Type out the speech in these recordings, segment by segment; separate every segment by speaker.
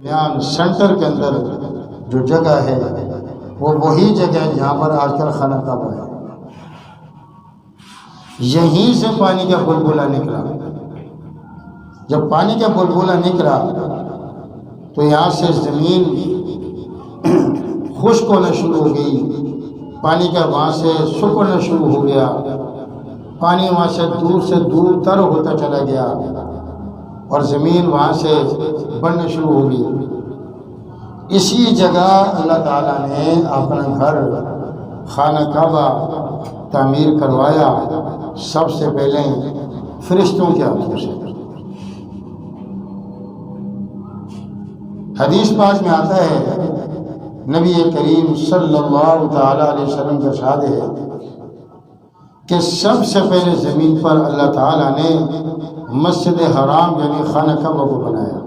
Speaker 1: بیان سینٹر کے اندر جو جگہ ہے وہ وہی جگہ ہے جہاں پر آج کل خانہ کعبہ ہے. یہیں سے پانی کا بلبلہ نکلا. جب پانی کا بلبلہ نکلا تو یہاں سے زمین خشک ہونا شروع ہو گئی. پانی کا وہاں سے سکڑنا شروع ہو گیا. پانی وہاں سے دور تر ہوتا چلا گیا اور زمین وہاں سے بڑھنا شروع ہو گئی. اسی جگہ اللہ تعالیٰ نے اپنا گھر خانہ کعبہ تعمیر کروایا سب سے پہلے فرشتوں کے ہاتھوں سے. حدیث پاک میں آتا ہے نبی کریم صلی اللہ تعالیٰ علیہ وسلم کا ارشاد ہے کہ سب سے پہلے زمین پر اللہ تعالیٰ نے مسجد حرام یعنی خانہ کعبہ کو بنایا.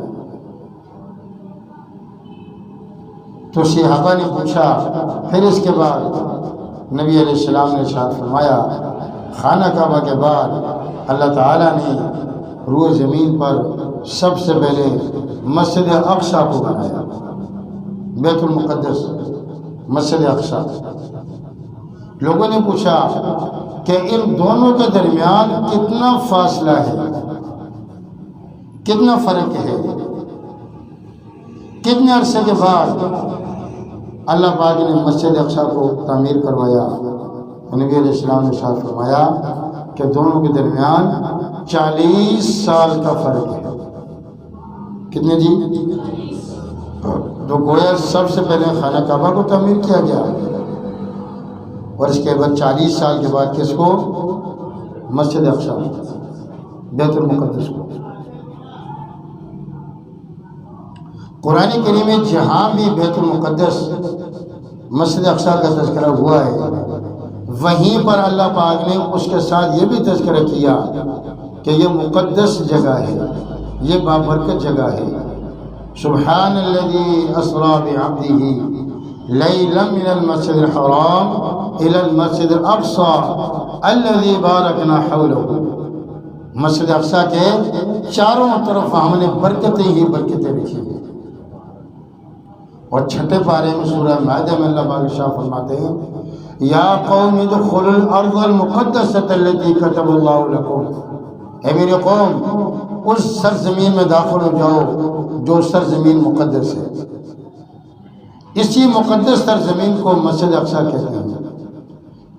Speaker 1: تو صحابہ نے پوچھا پھر اس کے بعد نبی علیہ السلام نے ارشاد فرمایا خانہ کعبہ کے بعد اللہ تعالیٰ نے روئے زمین پر سب سے پہلے مسجد اقصی کو بنایا. بیت المقدس مسجد اقصی. لوگوں نے پوچھا کہ ان دونوں کے درمیان کتنا فاصلہ ہے, کتنا فرق ہے, کتنے عرصے کے بعد اللہ پاک نے مسجد اقصی کو تعمیر کروایا. نبی علیہ السلام نے ارشاد فرمایا کہ دونوں کے درمیان 40 سال کا فرق ہے. کتنے جی؟ تو گویا سب سے پہلے خانہ کعبہ کو تعمیر کیا گیا اور اس کے بعد 40 سال کے بعد کس کو؟ مسجد اقصی بیت المقدس کو. قرآن کریم میں جہاں بھی بیت المقدس مسجد اقصی کا تذکرہ ہوا ہے وہیں پر اللہ پاک نے اس کے ساتھ یہ بھی تذکرہ کیا کہ یہ مقدس جگہ ہے, یہ بابرکت جگہ ہے. سبحان الذی اسری بعبدہ لیلا من المسجد الحرام الی المسجد الاقصی الذی بارکنا حولہ. مسجد اقصی کے چاروں طرف ہم نے برکتیں ہی برکتیں رکھی ہیں. اور چھٹے پارے میں سورہ مائدہ میں اللہ پاک شاہ فرماتے ہیں یا قوم ادخلوا الارض المقدسۃ التي كتب اللہ لکم. اے میرے قوم اس سرزمین میں داخل ہو جاؤ جو سرزمین مقدس ہے. اسی مقدس سرزمین کو مسجد اقصی کہتے ہیں,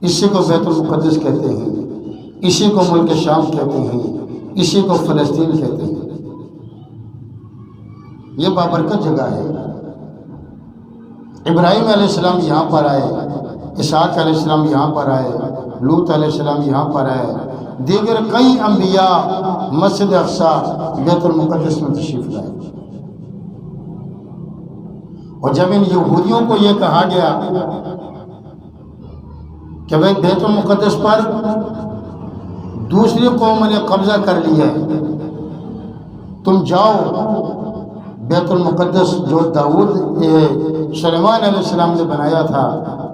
Speaker 1: اسی کو بیت المقدس کہتے ہیں, اسی کو ملک شام کہتے ہیں, اسی کو فلسطین کہتے ہیں. یہ بابرکت جگہ ہے. ابراہیم علیہ السلام یہاں پر آئے, اسحاق علیہ السلام یہاں پر آئے, لوط علیہ السلام یہاں پر آئے, دیگر کئی انبیاء مسجد اقصی بیت المقدس میں تشریف لائے. اور جب ان یہودیوں کو یہ کہا گیا کہ بھئی بیت المقدس پر دوسری قوم نے قبضہ کر لیا ہے, تم جاؤ بیت المقدس جو داؤد سلیمان علیہ السلام نے بنایا تھا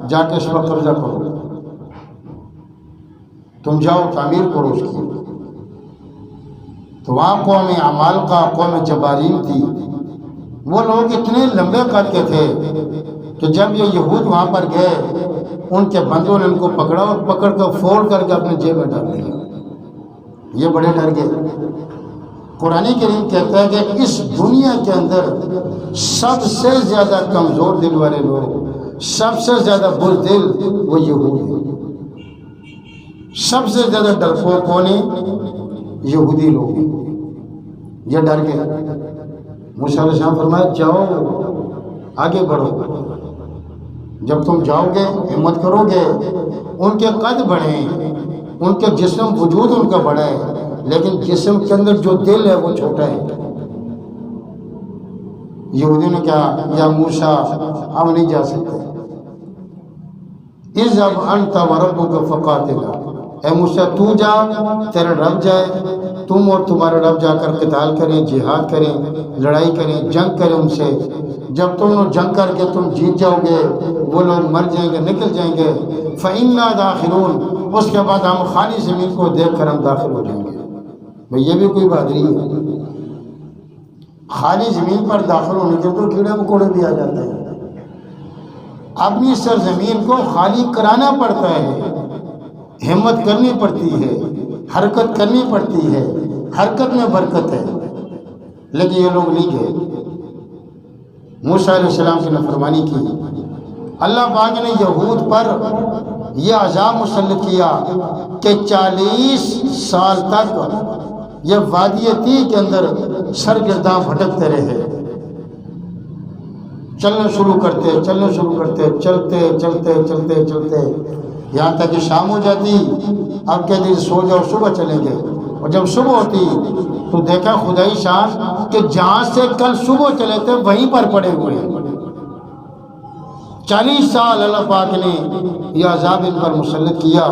Speaker 1: جا کے اس پر قبضہ کرو, تم جاؤ تعمیر کرو اس کی. تو وہاں قوم عمالقہ قوم جبارین تھی. وہ لوگ اتنے لمبے قد کے تھے کہ جب یہ یہود وہاں پر گئے ان کے بندوں نے ان کو پکڑا اور پکڑ کر فوڑ کر کے اپنے جیب میں ڈال دیا. یہ بڑے ڈر گئے. قرآن کریم کہتا ہے کہ اس دنیا کے اندر سب سے زیادہ کمزور دل والے لوگ, سب سے زیادہ بزدل وہ یہود ہیں. سب سے زیادہ ڈرپوک کون ہیں؟ یہودی لوگ ہیں. یہ ڈر گئے. موسیٰ علیہ السلام فرمایا جاؤ آگے بڑھو. جب تم جاؤ گے ہمت کرو گے, ان کے قد بڑھیں, ان کے جسم وجود ان کا بڑا ہے لیکن جسم کے اندر جو دل ہے وہ چھوٹا ہے. یہودی نے کہا یا موسیٰ ہم نہیں جا سکتے. اذهب انت وربك فقاتلا. اے موسیٰ تو جا, تیرا رب جائے, تم اور تمہارا رب جا کر قتال کریں, جہاد کریں, لڑائی کریں, جنگ کریں ان سے. جب تم لوگ جنگ کر کے تم جیت جاؤ گے وہ لوگ مر جائیں گے, نکل جائیں گے. فَإِنَّا دَاخِلُونَ. اس کے بعد ہم خالی زمین کو دیکھ کر ہم داخل ہو جائیں گے. بھئی یہ بھی کوئی بہادری ہے. خالی زمین پر داخل ہونے کے تو کیڑے مکوڑے بھی آ جاتے ہیں. اپنی سرزمین کو خالی کرانا پڑتا ہے، ہمت کرنی پڑتی ہے، حرکت کرنی پڑتی ہے، حرکت میں برکت ہے. لیکن یہ لوگ نہیں گئے. موسیٰ علیہ السلام کی نافرمانی کی. اللہ پاک نے یہود پر یہ عذاب مسلط کیا کہ 40 سال تک یہ وادی تیہ کے اندر سرگرداں بھٹکتے رہے. چلنا شروع کرتے چلتے یہاں تک کہ شام ہو جاتی. اب کہتے ہیں سو جاؤ، صبح چلیں گے. اور جب صبح ہوتی تو دیکھا خدائی شان کہ جہاں سے کل صبح چلے تھے وہیں پر پڑے ہوئے. 40 سال اللہ پاک نے یہ عذاب ان پر مسلط کیا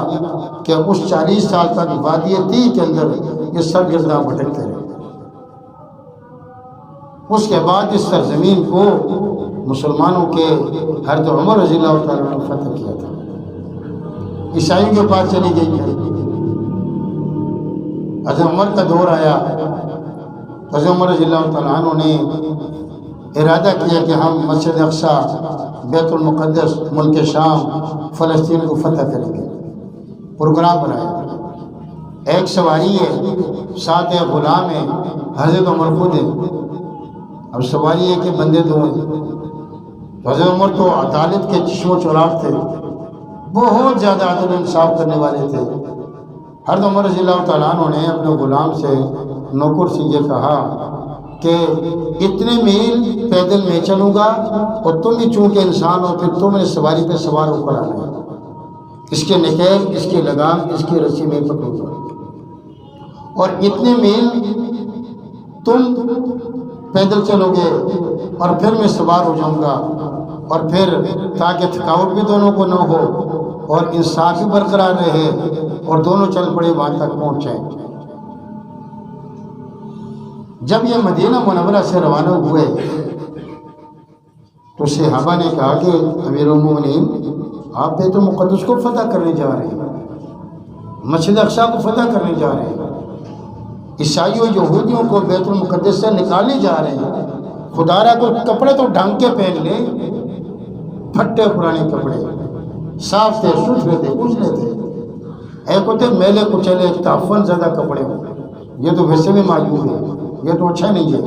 Speaker 1: کہ اس 40 سال تک وادی تیہ کے اندر یہ سرگرداں بھٹکتے رہے. اس کے بعد اس سرزمین کو مسلمانوں کے حضرت عمر رضی اللہ تعالیٰ نے فتح کیا تھا. عیسائیوں کے پاس چلی گئی ہے. حضرت عمر کا دور آیا. حضرت عمر رضی اللہ تعالیٰ عنہ نے ارادہ کیا کہ ہم مسجد اقصیٰ، بیت المقدس، ملک شام، فلسطین کو فتح کریں گے. پروگرام بنایا. ایک سواری ہے، ساتھ ایک غلام ہے، حضرت عمر خود ہے. اب سواری ہے کہ بندے دو ہیں. حضرت عمر تو عدالت کے چشم و چراغ تھے، بہت زیادہ عدل انصاف کرنے والے تھے. حضرت عمر رضی اللہ تعالیٰ عنہ نے اپنے غلام سے، نوکر سے یہ کہا کہ اتنے میل پیدل میں چلوں گا اور تم بھی چونکہ انسان ہو پھر تم نے سواری پہ سوار ہو کر آنا ہے. اس کے نکیل، اس کی لگام، اس کی رسی میں پکڑوں گا اور اتنے میل تم پیدل چلو گے اور پھر میں سوار ہو جاؤں گا. اور پھر تاکہ تھکاوٹ بھی دونوں کو نہ ہو اور انصاف بھی برقرار رہے اور دونوں چل پڑے وہاں تک پہنچ جائیں. جب یہ مدینہ منورہ سے روانہ ہوئے تو صحابہ نے کہا کہ امیر المومنین آپ بیت المقدس کو فتح کرنے جا رہے ہیں، مسجد اقصیٰ کو فتح کرنے جا رہے ہیں، عیسائیوں یہودیوں کو بیت المقدس سے نکالنے جا رہے ہیں. خدا را کو کپڑے تو ڈھنگ کے پہن لے. پھٹے پرانے کپڑے، صاف تھے، ستھرے تھے، اجلے تھے. ایک ہوتے میلے کچلے تعفن زیادہ کپڑے ہوں، یہ تو ویسے بھی معلوم ہے، یہ تو اچھا نہیں ہے.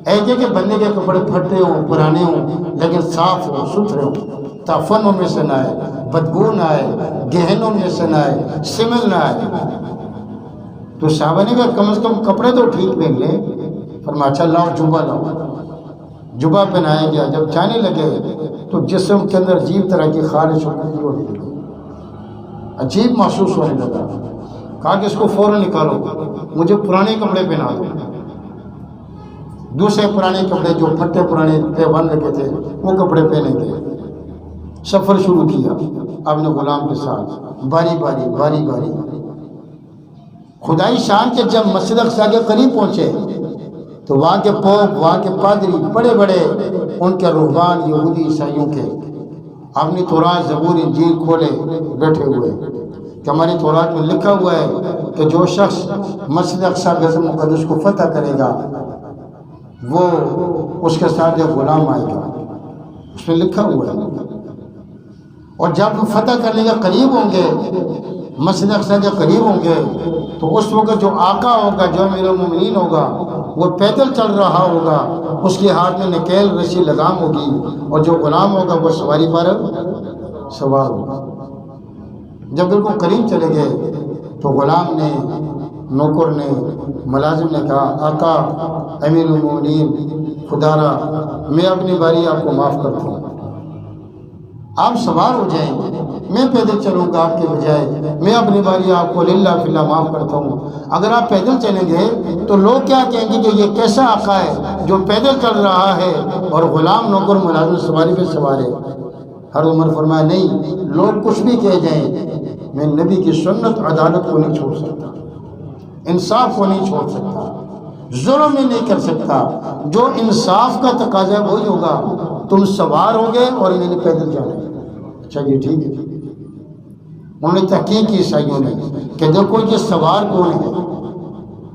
Speaker 1: ایک ہے کہ بندے کے کپڑے پھٹے ہوں، پرانے ہوں، لیکن صاف ہوں، ستھرے ہوں، تعفن ان میں سے نہ آئے، بدبو نہ آئے، گہن ان میں سے نہ آئے، سمل نہ آئے. تو صحابہ نے کہا کم از کم کپڑے تو ٹھیک پہن لیں. فرمایا اچھا لاؤ جبہ لاؤ. جبہ پہنایا گیا. جب جانے لگے تو جسم کے اندر عجیب طرح کی خارش ہونے لگی، عجیب محسوس ہونے لگا. کہا کہ اس کو فوراً نکالو، مجھے پرانے کپڑے پہنا دو. دوسرے پرانے کپڑے جو پھٹے پرانے پیوان لگے تھے وہ کپڑے پہنے گئے. سفر شروع کیا اپنے غلام کے ساتھ، باری باری. خدائی شان کے جب مسجد اقصیٰ کے قریب پہنچے تو وہاں کے پوپ، وہاں کے پادری، بڑے بڑے ان کے رہبان یہودی عیسائیوں کے اپنی تورات، زبور، انجیل کھولے بیٹھے ہوئے کہ ہماری تورات میں لکھا ہوا ہے کہ جو شخص مسجد اقصیٰ بیت المقدس کو فتح کرے گا وہ اس کے ساتھ ایک غلام آئے گا. اس میں لکھا ہوا ہے. اور جب وہ فتح کرنے کے قریب ہوں گے، مسجد اقصیٰ کے قریب ہوں گے، تو اس وقت جو آقا ہوگا، جو امیر المومنین ہوگا، وہ پیدل چل رہا ہوگا، اس کے ہاتھ میں نکیل، رسی، لگام ہوگی، اور جو غلام ہوگا وہ سواری پر سوار ہوگا. جب بالکل قریب چلے گئے تو غلام نے، نوکر نے، ملازم نے کہا آقا، امیر المومنین، خدا را میں اپنی باری آپ کو معاف کرتا ہوں، آپ سوار ہو جائیں، میں پیدل چلوں گا آپ کے بجائے، میں اپنی باری آپ کو للہ فی اللہ معاف کرتا ہوں. اگر آپ پیدل چلیں گے تو لوگ کیا کہیں گے کہ یہ کیسا آقا ہے جو پیدل چل رہا ہے اور غلام، نوکر، ملازم سواری پہ سوار ہے. حضرت عمر فرمایا نہیں، لوگ کچھ بھی کہہ جائیں، میں نبی کی سنت، عدالت کو نہیں چھوڑ سکتا، انصاف کو نہیں چھوڑ سکتا، ظلم ہی نہیں کر سکتا. جو انصاف کا تقاضا وہی ہوگا. تم سوار ہوگے اور میں نے پیدل جانا ہے. اچھا جی ٹھیک ہے. انہوں نے تحقیق کی عیسائیوں نے کہ دیکھو یہ سوار کون ہے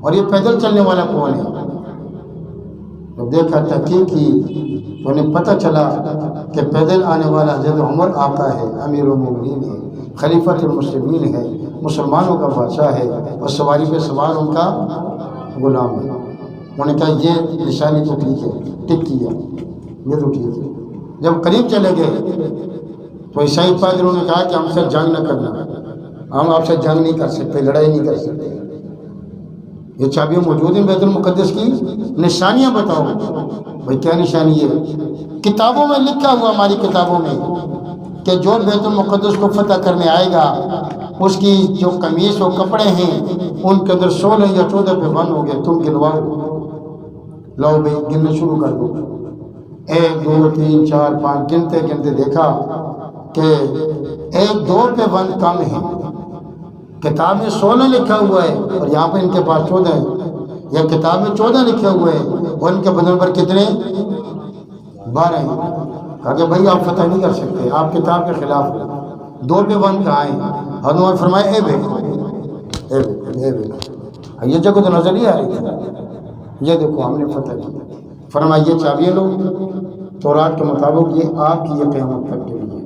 Speaker 1: اور یہ پیدل چلنے والا کون ہے. تو دیکھا تحقیق کی تو انہیں پتہ چلا کہ پیدل آنے والا حضرت عمر آقا ہے، امیر المومنین ہے، خلیفۃ المسلمین ہے، مسلمانوں کا بادشاہ ہے، اور سواری پہ سوار ان کا غلام ہے۔ انہوں نے کہا یہ نشانی تو ٹھیک ہے، ٹک کیا، یہ تو ٹھیک ہے۔ جب قریب چلے گئے تو عیسائی پادریوں نے کہا کہ ہم سے جنگ نہ کرنا، ہم آپ سے جنگ نہیں کر سکتے، لڑائی نہیں کر سکتے۔ یہ چابیاں موجود ہیں بیت المقدس کی، نشانیاں بتاؤ۔ بھائی کیا نشانی ہے؟ کتابوں میں لکھا ہوا، ہماری کتابوں میں، کہ جو بیت المقدس کو فتح کرنے آئے گا اس کی جو قمیص و کپڑے ہیں ان کے اندر 16 یا 14 پہ بند ہو گئے، تم گنواؤ۔ لاؤ بھائی گننا شروع کر دو، 1 2 3 4 5 گنتے گنتے دیکھا کہ 1 2 پہ بند کم ہے۔ کتاب میں 16 لکھا ہوا ہے اور یہاں پہ ان کے پاس 14 ہے، یا کتاب میں 14 لکھے ہوئے ہیں اور ان کے بدن پر کتنے 12 ہیں۔ کہا کہ بھائی آپ فتح نہیں کر سکتے، آپ کتاب کے خلاف ہیں، 2 پہ بند کہاں ہیں؟ حضرت عمر فرمائے اے بیٹھو، اے بیٹھو، اے بیٹھو، یہ جگہ تو نظر نہیں آ رہی تھی، یہ دیکھو ہم نے فتح کی۔ فرمایا یہ چابیاں لو، تورات کے مطابق یہ آپ کی یہ قیامت تک کے لیے،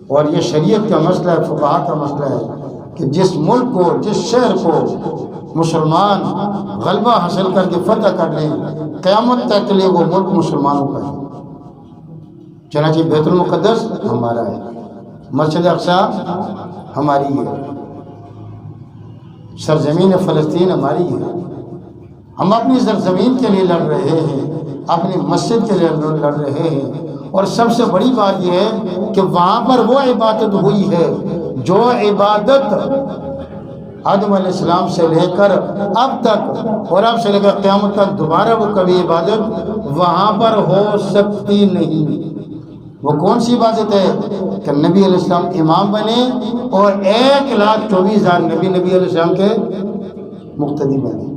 Speaker 1: اور یہ شریعت کا مسئلہ ہے، فقہا کا مسئلہ ہے کہ جس ملک کو، جس شہر کو مسلمان غلبہ حاصل کر کے فتح کر لیں، قیامت تک کے لیے وہ ملک مسلمانوں کا ہے۔ چنانچہ بیت المقدس ہمارا ہے، مسجد اقصی ہماری ہے، سرزمین فلسطین ہماری ہے۔ ہم اپنی سرزمین کے لیے لڑ رہے ہیں، اپنی مسجد کے لیے لڑ رہے ہیں، اور سب سے بڑی بات یہ ہے کہ وہاں پر وہ عبادت ہوئی ہے جو عبادت آدم علیہ السلام سے لے کر اب تک اور اب سے لے کر قیامت تک دوبارہ وہ کبھی عبادت وہاں پر ہو سکتی نہیں۔ وہ کون سی عبادت ہے؟ کہ نبی علیہ السلام امام بنے اور 1,24,000 نبی علیہ السلام کے مقتدی بنے۔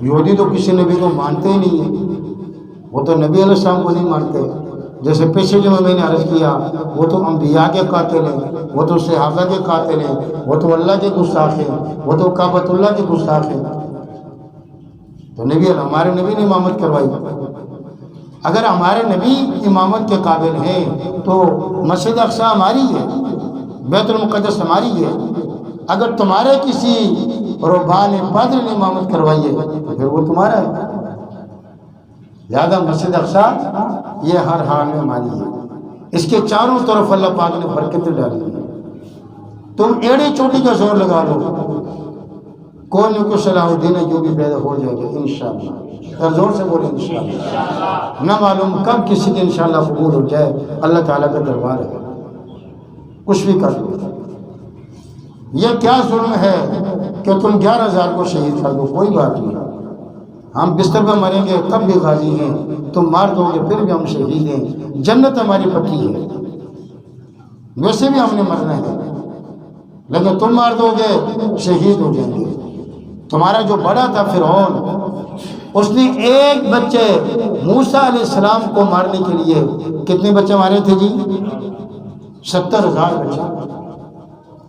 Speaker 1: یہودی تو کسی نبی کو مانتے ہی نہیں ہیں، وہ تو نبی علیہ السلام کو نہیں مانتے۔ جیسے پچھلے جمعہ میں نے عرض کیا، وہ تو انبیاء کے قاتل ہیں، وہ تو صحابہ کے قاتل ہیں، وہ تو اللہ کے گستاخ ہیں، وہ تو کعبۃ اللہ کے گستاخ ہیں۔ تو ہمارے نبی نے امامت کروائی۔ اگر ہمارے نبی امامت کے قابل ہیں تو مسجد اقصی ہماری ہے، بیت المقدس ہماری ہے۔ اگر تمہارے کسی رہبان پادری نے امامت کروائی ہے تو پھر وہ تمہارا ہے۔ لہذا مسجد اقصی یہ ہر حال میں ہماری ہے، اس کے چاروں طرف اللہ پاک نے برکتیں ڈالی ہیں۔ تم ایڑی چوٹی کا زور لگا لو، کوئی نہ کوئی صلاح الدین ایوبی پیدا ہو جائے گا انشاءاللہ۔ زور سے بولے انشاءاللہ۔ نہ معلوم کب کسی کی انشاءاللہ قبول ہو جائے، اللہ تعالیٰ کا دربار ہے، کچھ بھی کر دو۔ یہ کیا ظلم ہے کہ تم 11,000 کو شہید کر دو، کوئی بات نہیں، ہم بستر پہ مریں گے تب بھی غازی ہیں، تم مار دو گے پھر بھی ہم شہید ہیں، جنت ہماری پکی ہے، ویسے بھی ہم نے مرنا ہے، لیکن تم مار دو گے شہید ہو جائیں گے۔ تمہارا جو بڑا تھا فرعون، اس نے ایک بچے موسیٰ علیہ السلام کو مارنے کے لیے کتنے بچے مارے تھے جی؟ 70,000 بچے۔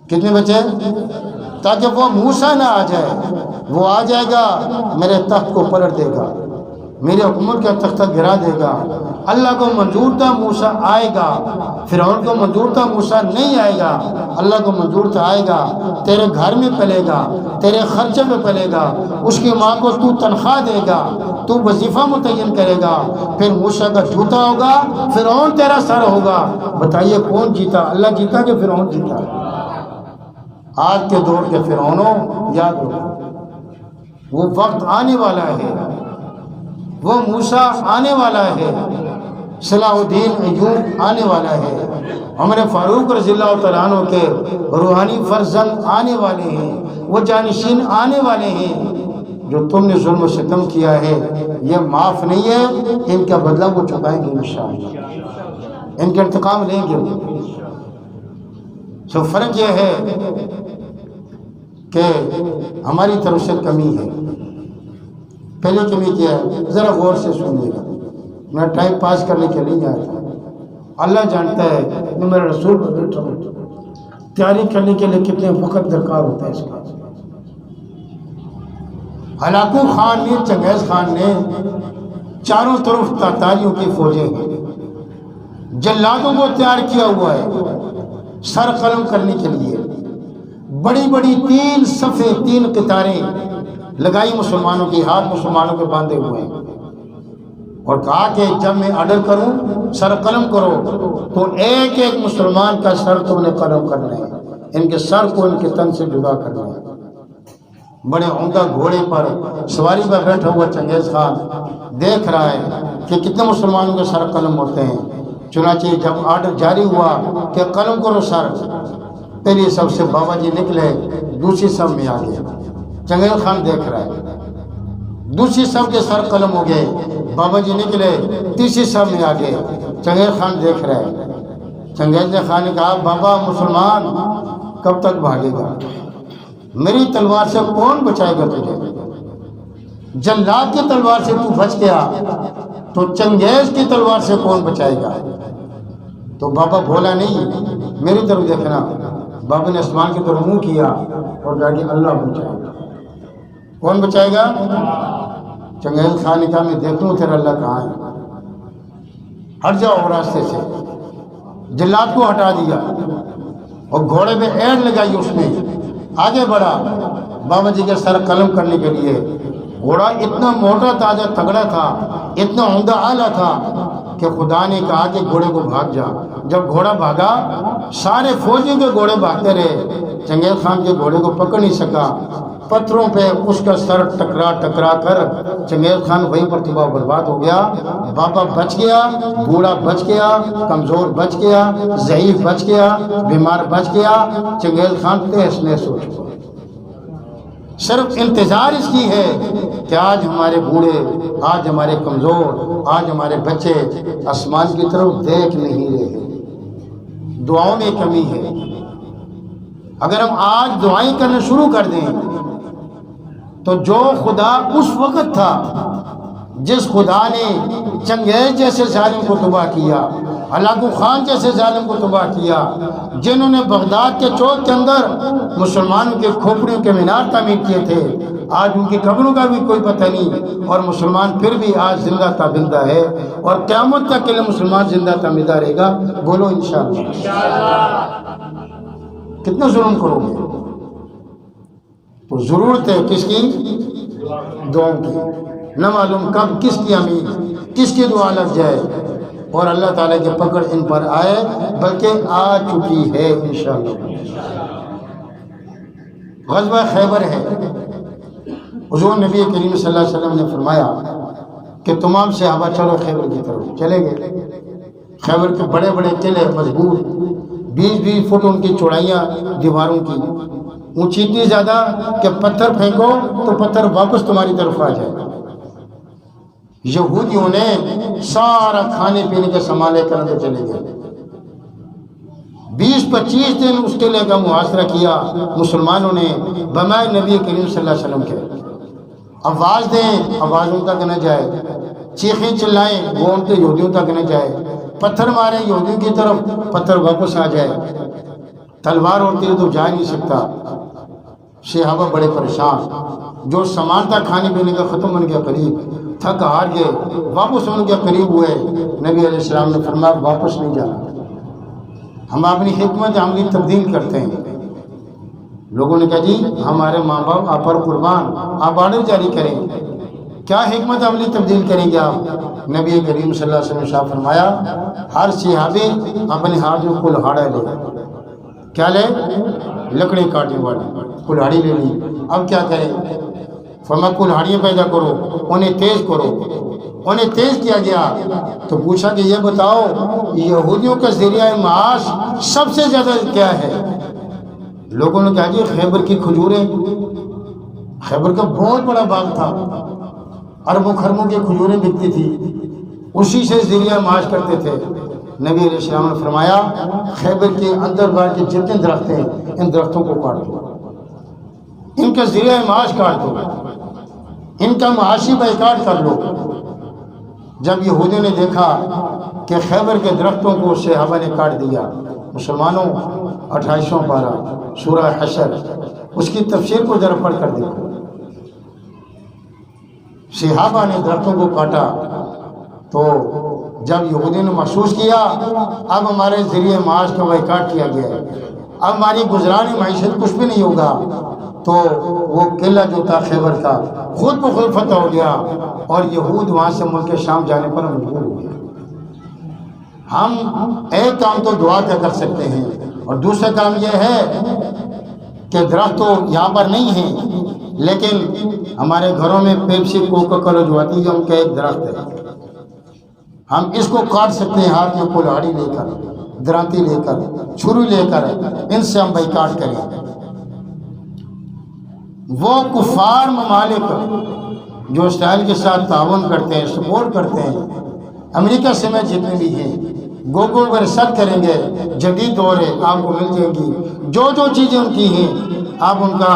Speaker 1: کتنے بچے؟ تاکہ وہ موسیٰ نہ آ جائے، وہ آ جائے گا میرے تخت کو پلٹ دے گا، میرے حکومت کا تختہ گرا دے گا۔ اللہ کو منظور تھا موسیٰ آئے گا، فرعون کو منظور تھا موسیٰ نہیں آئے گا، اللہ کو منظور تھا آئے گا، تیرے گھر میں پلے گا، تیرے خرچے میں پلے گا، اس کی ماں کو تو تنخواہ دے گا، تو وظیفہ متعین کرے گا، پھر موسیٰ کا جوتا ہوگا، فرعون تیرا سر ہوگا۔ بتائیے کون جیتا؟ اللہ جیتا کہ فرعون جیتا؟ آج کے دور کے فرعونوں یاد رکھو، وہ وقت آنے والا ہے، وہ موسیٰ آنے والا ہے، صلاح الدین ایوب آنے والا ہے، عمر فاروق رضی اللہ تعالیٰ عنہ کے روحانی فرزند آنے والے ہیں، وہ جانشین آنے والے ہیں۔ جو تم نے ظلم و ستم کیا ہے یہ معاف نہیں ہے، ان کا بدلہ وہ چکائیں گے انشاءاللہ، ان کا انتقام لیں گے۔ سو فرق یہ ہے کہ ہماری طرف سے کمی ہے۔ پہلے کمی کیا ہے ذرا غور سے سنیے گا، میں ٹائم پاس کرنے کے لیے آیا تھا، اللہ جانتا ہے میں میرے رسول پر بیٹھا ہوں، تیاری کرنے کے لیے کتنے وقت درکار ہوتا ہے اس کا۔ ہلاکو خان نے، چنگیز خان نے چاروں طرف تاتاریوں کی فوجیں ہیں، جلادوں کو تیار کیا ہوا ہے سر قلم کرنے کے لیے، بڑی بڑی 3 صفیں 3 قطاریں لگائی مسلمانوں کی، ہاتھ مسلمانوں کے باندھے ہوئے ہیں، اور کہا کہ جب میں آرڈر کروں سر قلم کرو تو ایک ایک مسلمان کا سر تم نے قلم کرنا ہے، ان کے سر کو ان کے تن سے جدا کرنا ہے۔ بڑے عمدہ گھوڑے پر سواری پر بیٹھا ہوا چنگیز خان دیکھ رہا ہے کہ کتنے مسلمانوں کے سر قلم ہوتے ہیں۔ چنانچہ جب آرڈر جاری ہوا کہ قلم کرو سر، پہلی صف سے بابا جی نکلے، دوسری صف میں آ گئے، چنگیز خان دیکھ رہا ہے، دوسری صف کے سر قلم ہو گئے، بابا جی نکلے، تیسری صف میں آ گئے، چنگیز خان دیکھ رہا ہے۔ چنگیز خان نے کہا بابا مسلمان کب تک بھاگے گا، میری تلوار سے کون بچائے گا تجھے؟ جلاد کی تلوار سے تو بچ گیا تو چنگیز کی تلوار سے کون بچائے گا؟ تو بابا بولا نہیں، میری طرف دیکھنا۔ بابا نے آسمان کی طرف منہ کیا اور کہا کہ اللہ بچائے گا۔ کون بچائے گا؟ چنگیز خان نے کہا میں دیکھوں تیرا اللہ کہاں ہے، ہٹ جاؤ راستے سے۔ جلاد کو ہٹا دیا اور گھوڑے پہ ایڑ لگائی، اس نے آگے بڑھا بابا جی کے سر قلم کرنے کے لیے۔ گھوڑا اتنا موٹا تازہ تگڑا تھا، اتنا عمدہ آلہ تھا کہ خدا نے کہا کہ گھوڑے کو بھاگ جا۔ جب گھوڑا بھاگا، سارے فوجیوں کے گھوڑے بھاگتے رہے، چنگیز خان کے گھوڑے کو پکڑ نہیں سکا۔ پتھروں پہ اس کا سر ٹکرا ٹکرا کر چنگیز خان وہیں پر تباہ و برباد ہو گیا۔ بابا بچ گیا، بوڑھا بچ گیا، کمزور بچ گیا، ضعیف بچ گیا، بیمار بچ گیا۔ چنگیز خان تہس نہس ہو چکا۔ صرف انتظار اس کی ہے کہ آج ہمارے بوڑھے، آج ہمارے کمزور، آج ہمارے بچے آسمان کی طرف دیکھ نہیں رہے۔ دعاؤں میں کمی ہے۔ اگر ہم آج دعائیں کرنا شروع کر دیں تو جو خدا اس وقت تھا جس خدا نے چنگیز جیسے ظالم کو تباہ کیا، ہلاکو خان جیسے ظالم کو تباہ کیا، جنہوں نے بغداد کے چوک کے اندر مسلمانوں کے کھوپڑیوں کے مینار تعمیر کیے تھے، آج ان کی قبروں کا بھی کوئی پتہ نہیں، اور مسلمان پھر بھی آج زندہ تابندہ ہے، اور قیامت تک کے لیے مسلمان زندہ تابندہ رہے گا۔ بولو انشاءاللہ۔ کتنا ظلم کرو گے؟ تو ضرورت ہے کس کی؟ دعاؤں کی۔ نہ معلوم کب کس کی امید، کس کی دعا لگ جائے اور اللہ تعالیٰ کی پکڑ ان پر آئے، بلکہ آ چکی ہے انشاءاللہ۔ غزوہ خیبر ہے۔ حضور نبی کریم صلی اللہ علیہ وسلم نے فرمایا کہ تمام صحابہ چلو خیبر کی طرف چلے گئے۔ خیبر کے بڑے بڑے قلعے مضبوط، 20-20 فٹ ان کی چوڑائیاں دیواروں کی، اونچی اتنی زیادہ کہ پتھر پھینکو تو پتھر واپس تمہاری طرف آ جائے۔ یہودیوں نے سارا کھانے پینے کے سامان لے کر اندر چلے گئے۔ 20-25 دن اس قلعے کا محاصرہ کیا مسلمانوں نے بمائے نبی کریم صلی اللہ علیہ وسلم کے۔ آواز دیں، آوازوں تک نہ جائے، چیخیں چلائیں، وہ ان کے یہودیوں تک نہ جائے، پتھر ماریں یہودیوں کی طرف، پتھر واپس آ جائے، تلوار اور تیر تو جا نہیں سکتا۔ صحابہ بڑے پریشان، جو سامان تھا کھانے پینے کا ختم ہونے کے قریب، تھک ہار گئے، واپس ہونے کے قریب ہوئے۔ نبی علیہ السلام نے فرمایا واپس نہیں جانا، ہم اپنی حکمت عملی تبدیل کرتے ہیں۔ لوگوں نے کہا جی ہمارے ماں باپ آپ پر قربان، آپ آرڈر جاری کریں، کیا حکمت عملی تبدیل کریں گے آپ؟ نبی کریم صلی اللہ علیہ وسلم نے شاہ فرمایا ہر صحابی اپنے ہاتھ میں کلہاڑا لے۔ کیا لے؟ لکڑی کاٹنے والی کلہاڑی لے لی۔ اب کیا کریں؟ فرمایا کلہاڑیاں پیدا کرو، انہیں تیز کرو۔ انہیں تیز کیا گیا تو پوچھا کہ یہ بتاؤ یہودیوں کا ذریعہ معاش سب سے زیادہ کیا ہے؟ لوگوں نے کہا جی خیبر کی کھجوریں۔ خیبر کا بہت بڑا باغ تھا، اربوں خربوں کی کھجوریں بکتی تھی، اسی سے ذریعہ معاش کرتے تھے۔ نبی علیہ السلام نے فرمایا خیبر کے اندر باہر کے جتنے درخت ہیں ان درختوں کو کاٹ دو، ان کا ذریعہ معاش کاٹ دو، ان کا معاشی بائیکاٹ کر لو۔ جب یہودیوں نے دیکھا کہ خیبر کے درختوں کو صحابہ نے کاٹ دیا، مسلمانوں 28واں پارہ سورہ حشر اس کی تفسیر کو ذرا پڑھ کر دیکھو۔ صحابہ نے درختوں کو کاٹا تو جب یہودی نے محسوس کیا اب ہمارے ذریعے معاش کا بائیکاٹ کیا گیا ہے، اب ہماری گزرانی معیشت کچھ بھی نہیں ہوگا، تو وہ قلعہ جو تھا خیبر کا خود بخود فتح ہو گیا اور یہود وہاں سے ملک شام جانے پر مجبور ہو گیا۔ ہم ایک کام تو دعا کیا کر سکتے ہیں، اور دوسرا کام یہ ہے کہ درخت تو یہاں پر نہیں ہے، لیکن ہمارے گھروں میں پیپسی کوکا کولا جو آتی ہے ان کا ایک درخت ہے، ہم اس کو کاٹ سکتے ہیں ہاتھ میں کلاڑی لے کر، درانتی لے کر، چھری لے کر، ان سے ہم بائیکاٹ کریں۔ وہ کفار ممالک جو اسرائیل کے ساتھ تعاون کرتے ہیں، سپورٹ کرتے ہیں، امریکہ سے میں جتنے بھی ہیں، گوگل پر ریسرچ کریں گے، جدید دور ہے، آپ کو مل جائے گی، جو جو چیزیں ان کی ہیں آپ ان کا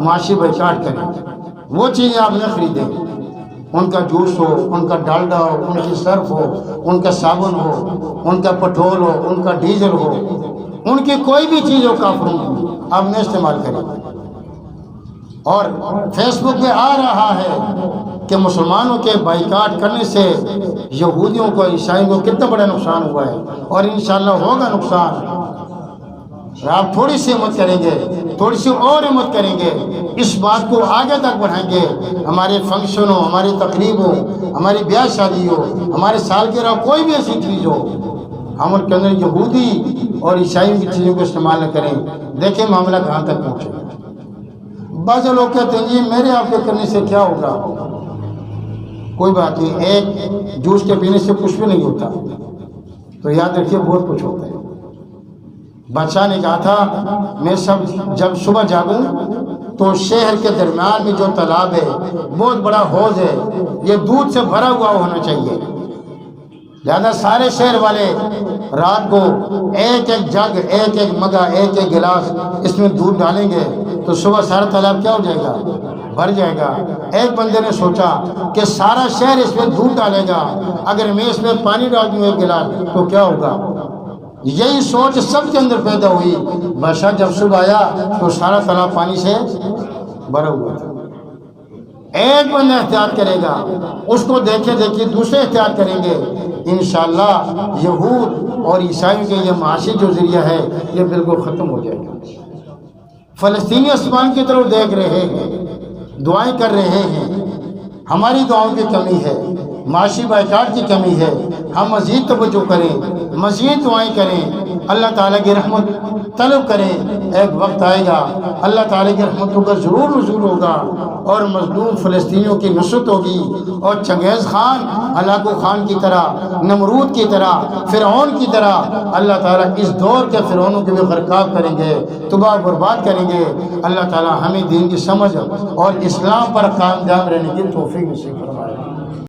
Speaker 1: معاشی بائیکاٹ کریں، وہ چیزیں آپ نہ خریدیں، ان کا جوس ہو، ان کا ڈالڈا ہو، ان کی سرف ہو، ان کا صابن ہو، ان کا پٹرول ہو، ان کا ڈیزل ہو، ان کی کوئی بھی چیز ہو کافروں کی آپ نہ استعمال کریں۔ اور فیس بک میں آ رہا ہے کہ مسلمانوں کے بائیکاٹ کرنے سے یہودیوں کو، عیسائیوں کو کتنا بڑا نقصان ہوا ہے، اور انشاءاللہ ہوگا نقصان۔ آپ تھوڑی سی ہمت کریں گے، تھوڑی سی اور ہمت کریں گے، اس بات کو آگے تک بڑھائیں گے، ہمارے فنکشن ہو، ہماری تقریب ہو، ہماری بیاہ شادی ہو، ہمارے سالگرہ کوئی بھی ایسی چیز ہو، ہم ان کے اندر یہودی اور عیسائیوں کی چیزوں کو استعمال نہ کریں۔ دیکھیں معاملہ کہاں تک پہنچے۔ بعض لوگ کہتے ہیں جی میرے آپ کے کرنے سے کیا ہوگا، کوئی بات نہیں، ایک جوس کے پینے سے کچھ بھی نہیں ہوتا، تو یاد رکھیے بہت کچھ ہوتا ہے۔ بادشاہ نے کہا تھا میں جب صبح جاگوں تو شہر کے درمیان میں جو تالاب ہے، بہت بڑا حوض ہے، یہ دودھ سے بھرا ہوا ہونا چاہیے، لہذا سارے شہر والے رات کو ایک ایک جگ، ایک ایک مگا، ایک ایک گلاس اس میں دودھ ڈالیں گے تو صبح سارا تالاب کیا ہو جائے گا، بھر جائے گا۔ ایک بندے نے سوچا کہ سارا شہر اس میں دودھ ڈالے گا، اگر میں اس میں پانی ڈال دوں ایک گلاس تو کیا ہوگا۔ یہی سوچ سب کے اندر پیدا ہوئی۔ بادشاہ جب صبح آیا تو سارا تالاب پانی سے بھرا ہوا تھا۔ ایک بندہ احتیاط کرے گا، اس کو دیکھے دیکھے دوسرے احتیاط کریں گے، انشاءاللہ یہود اور عیسائیوں کے یہ معاشی جو ذریعہ ہے یہ بالکل ختم ہو جائے گا۔ فلسطینی آسمان کی طرف دیکھ رہے ہیں، دعائیں کر رہے ہیں، ہماری دعاؤں کی کمی ہے، معاشی بائیکاٹ کی کمی ہے، ہم مزید توجہ کریں، مزید دعائیں کریں، اللہ تعالیٰ کی رحمت طلب کریں۔ ایک وقت آئے گا اللہ تعالیٰ کی رحمتوں کا ضرور نزول ہوگا اور مظلوم فلسطینیوں کی نصرت ہوگی، اور چنگیز خان، ہلاکو خان کی طرح، نمرود کی طرح، فرعون کی طرح اللہ تعالیٰ اس دور کے فرعونوں کے بھی غرقاب کریں گے، تباہ برباد کریں گے۔ اللہ تعالیٰ ہمیں دین کی سمجھ اور اسلام پر قائم دائم رہنے کی توفیق نصیب فرمائے۔